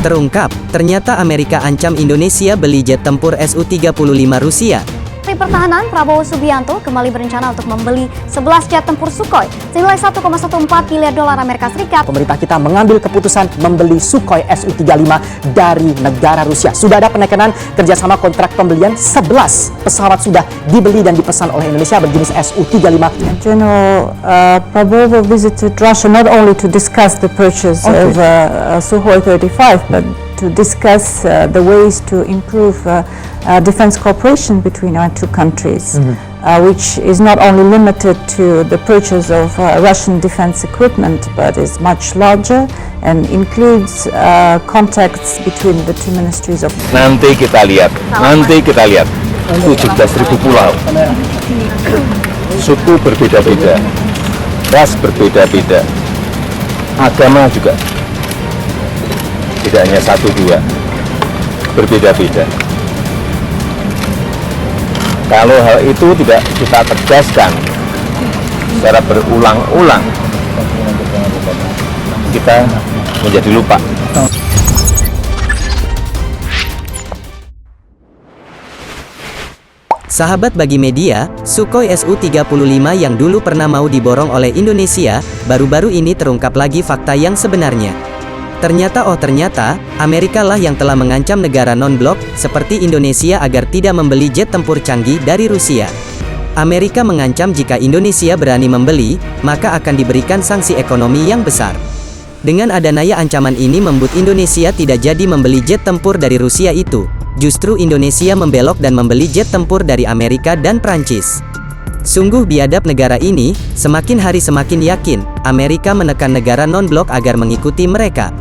Terungkap, ternyata Amerika ancam Indonesia beli jet tempur Su-35 Rusia. Menteri Pertahanan Prabowo Subianto kembali berencana untuk membeli 11 jet tempur Sukhoi senilai 1,14 miliar dolar Amerika Serikat. Pemerintah kita mengambil keputusan membeli Sukhoi Su-35 dari negara Rusia. Sudah ada penekanan kerjasama kontrak pembelian 11 pesawat sudah dibeli dan dipesan oleh Indonesia berjenis Su-35. General Prabowo visited Russia not only to discuss the purchase of Sukhoi 35, but to discuss the ways to improve defense cooperation between our two countries, which is not only limited to the purchase of Russian defense equipment, but is much larger and includes contacts between the two ministries of. Nanti kita lihat 17.000 pulau, suku berbeda-beda, ras berbeda-beda, agama juga tidak hanya 1-2, berbeda-beda. Kalau hal itu tidak kita tegaskan secara berulang-ulang, kita menjadi lupa. Sahabat bagi media, Sukhoi Su-35 yang dulu pernah mau diborong oleh Indonesia, baru-baru ini terungkap lagi fakta yang sebenarnya. Ternyata Amerika lah yang telah mengancam negara non-blok seperti Indonesia agar tidak membeli jet tempur canggih dari Rusia. Amerika mengancam jika Indonesia berani membeli, maka akan diberikan sanksi ekonomi yang besar. Dengan adanya ancaman ini membuat Indonesia tidak jadi membeli jet tempur dari Rusia itu. Justru Indonesia membelok dan membeli jet tempur dari Amerika dan Prancis. Sungguh biadab negara ini, semakin hari semakin yakin, Amerika menekan negara non-blok agar mengikuti mereka.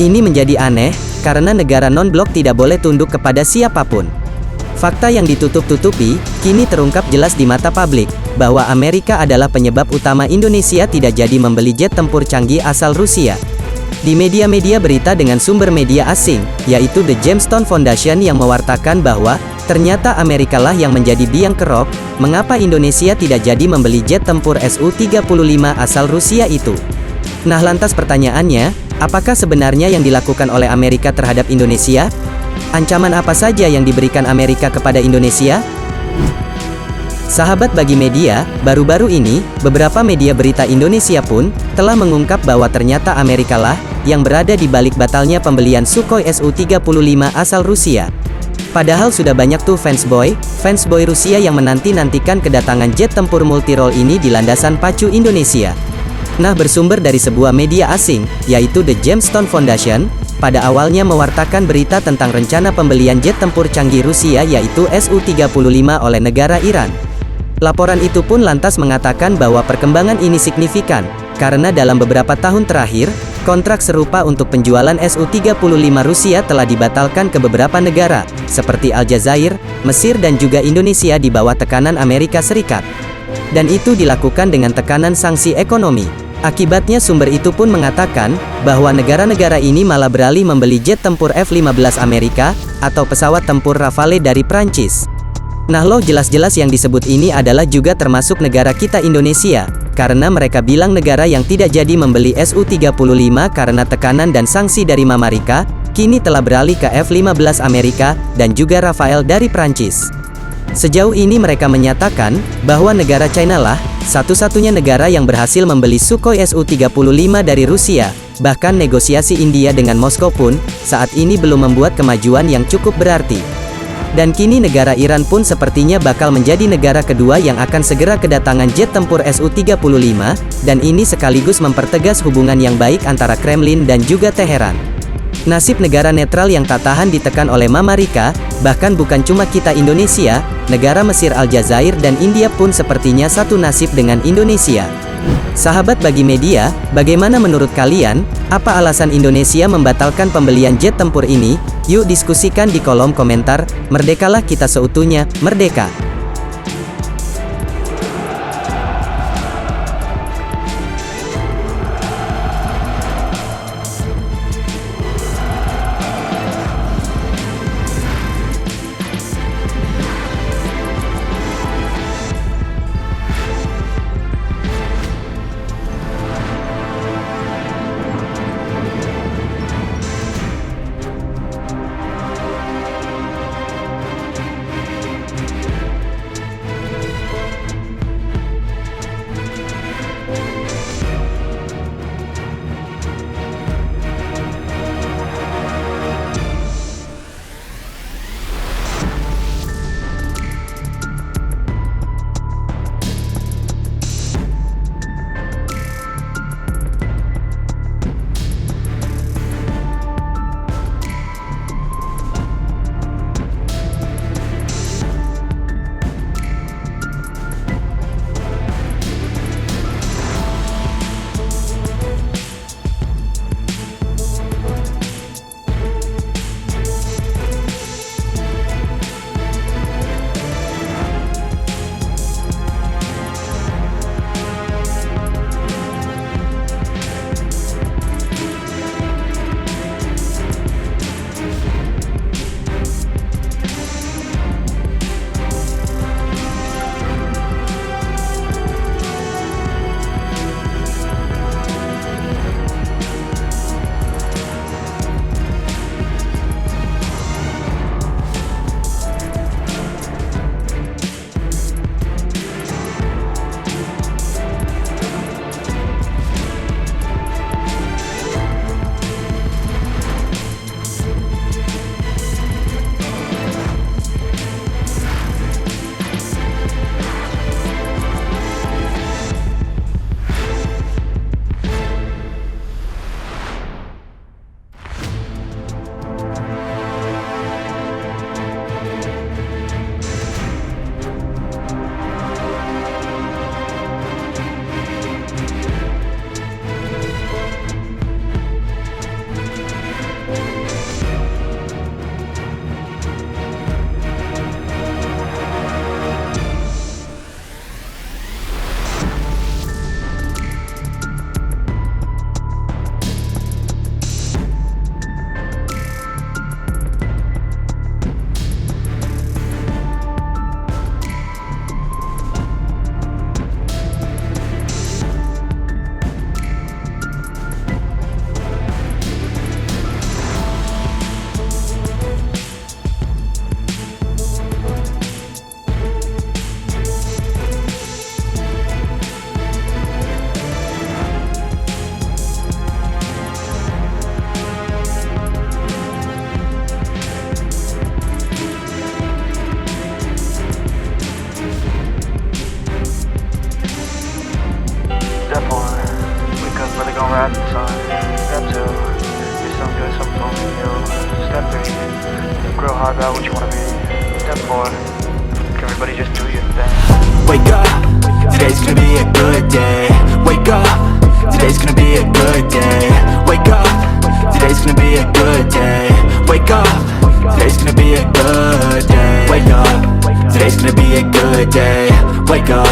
Ini menjadi aneh, karena negara non-blok tidak boleh tunduk kepada siapapun. Fakta yang ditutup-tutupi, kini terungkap jelas di mata publik, bahwa Amerika adalah penyebab utama Indonesia tidak jadi membeli jet tempur canggih asal Rusia. Di media-media berita dengan sumber media asing, yaitu The Gemstone Foundation yang mewartakan bahwa, ternyata Amerika lah yang menjadi biang kerok, mengapa Indonesia tidak jadi membeli jet tempur Su-35 asal Rusia itu. Nah lantas pertanyaannya, apakah sebenarnya yang dilakukan oleh Amerika terhadap Indonesia? Ancaman apa saja yang diberikan Amerika kepada Indonesia? Sahabat bagi media, baru-baru ini, beberapa media berita Indonesia pun telah mengungkap bahwa ternyata Amerika lah yang berada di balik batalnya pembelian Sukhoi Su-35 asal Rusia. Padahal sudah banyak tuh fansboy Rusia yang menanti-nantikan kedatangan jet tempur multirole ini di landasan pacu Indonesia. Nah bersumber dari sebuah media asing, yaitu The Gemstone Foundation, pada awalnya mewartakan berita tentang rencana pembelian jet tempur canggih Rusia yaitu Su-35 oleh negara Iran. Laporan itu pun lantas mengatakan bahwa perkembangan ini signifikan, karena dalam beberapa tahun terakhir, kontrak serupa untuk penjualan Su-35 Rusia telah dibatalkan ke beberapa negara, seperti Aljazair, Mesir dan juga Indonesia di bawah tekanan Amerika Serikat. Dan itu dilakukan dengan tekanan sanksi ekonomi. Akibatnya sumber itu pun mengatakan, bahwa negara-negara ini malah beralih membeli jet tempur F-15 Amerika, atau pesawat tempur Rafale dari Prancis. Nah loh jelas-jelas yang disebut ini adalah juga termasuk negara kita Indonesia, karena mereka bilang negara yang tidak jadi membeli Su-35 karena tekanan dan sanksi dari Amerika, kini telah beralih ke F-15 Amerika, dan juga Rafale dari Prancis. Sejauh ini mereka menyatakan, bahwa negara China lah, satu-satunya negara yang berhasil membeli Sukhoi Su-35 dari Rusia, bahkan negosiasi India dengan Moskow pun, saat ini belum membuat kemajuan yang cukup berarti. Dan kini negara Iran pun sepertinya bakal menjadi negara kedua yang akan segera kedatangan jet tempur Su-35, dan ini sekaligus mempertegas hubungan yang baik antara Kremlin dan juga Teheran. Nasib negara netral yang tak tahan ditekan oleh Amerika, bahkan bukan cuma kita Indonesia, negara Mesir, Aljazair dan India pun sepertinya satu nasib dengan Indonesia. Sahabat bagi media, bagaimana menurut kalian? Apa alasan Indonesia membatalkan pembelian jet tempur ini? Yuk diskusikan di kolom komentar. Merdekalah kita seutuhnya, merdeka! Wake up, today's gonna be a good day. Wake up, today's gonna be a good day. Wake up,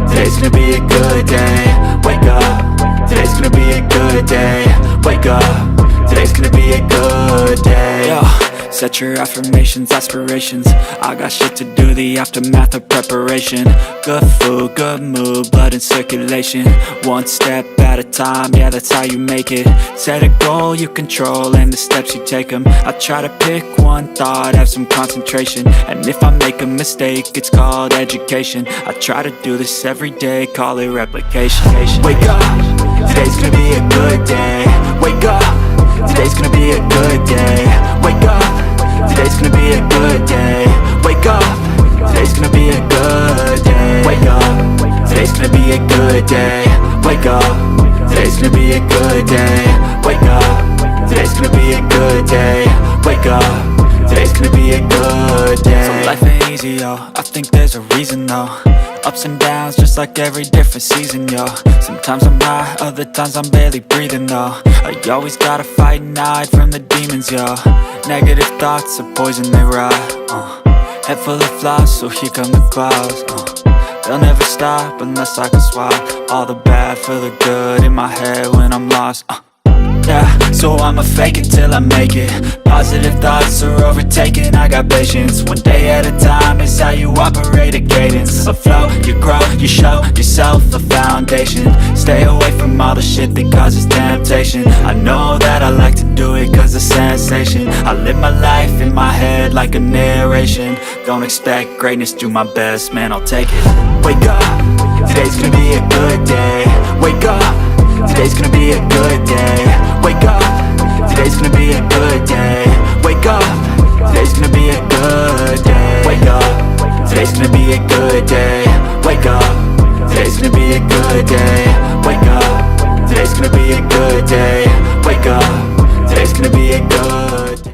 today's gonna be a good day. Wake up, today's gonna be a good day. Wake up, today's gonna be a good day. Yo, set your affirmations, aspirations. I got shit to do, the aftermath of preparation. Good food, good mood, blood in circulation. One step at a time, yeah, that's how you make it. Set a goal you control and the steps you take them. I try to pick one thought, have some concentration. And if I make a mistake, it's called education. I try to do this every day, call it replication. Wake up, today's gonna be a good day. Wake up, today's gonna be a good day. Wake up, today's gonna be a good day. Wake up, today's gonna be a good day. Wake up, today's gonna be a good day. Wake up, today's gonna be a good day. Wake up, today's gonna be a good day. Wake up, today's gonna be a good day. So life ain't easy, yo, I think there's a reason though. Ups and downs, just like every different season, yo. Sometimes I'm high, other times I'm barely breathing, though. I always gotta fight and hide from the demons, yo. Negative thoughts are poison, they rot. Head full of flies, so here come the clouds. They'll never stop unless I can swap all the bad for the good in my head when I'm lost. Yeah, so I'ma fake it till I make it. Positive thoughts are overtaken, I got patience. One day at a time is how you operate a cadence. A flow, you grow, you show yourself a foundation. Stay away from all the shit that causes temptation. I know that I like to do it cause it's sensation. I live my life in my head like a narration. Don't expect greatness, do my best, man, I'll take it. Wake up, today's gonna be a good day. Wake up, today's gonna be a good day. Wake up, today's gonna be a good day. Wake up, today's gonna be a good day. Wake up, today's gonna be a good day. Wake up, today's gonna be a good day. Wake up, today's gonna be a good day. Wake up, today's gonna be a good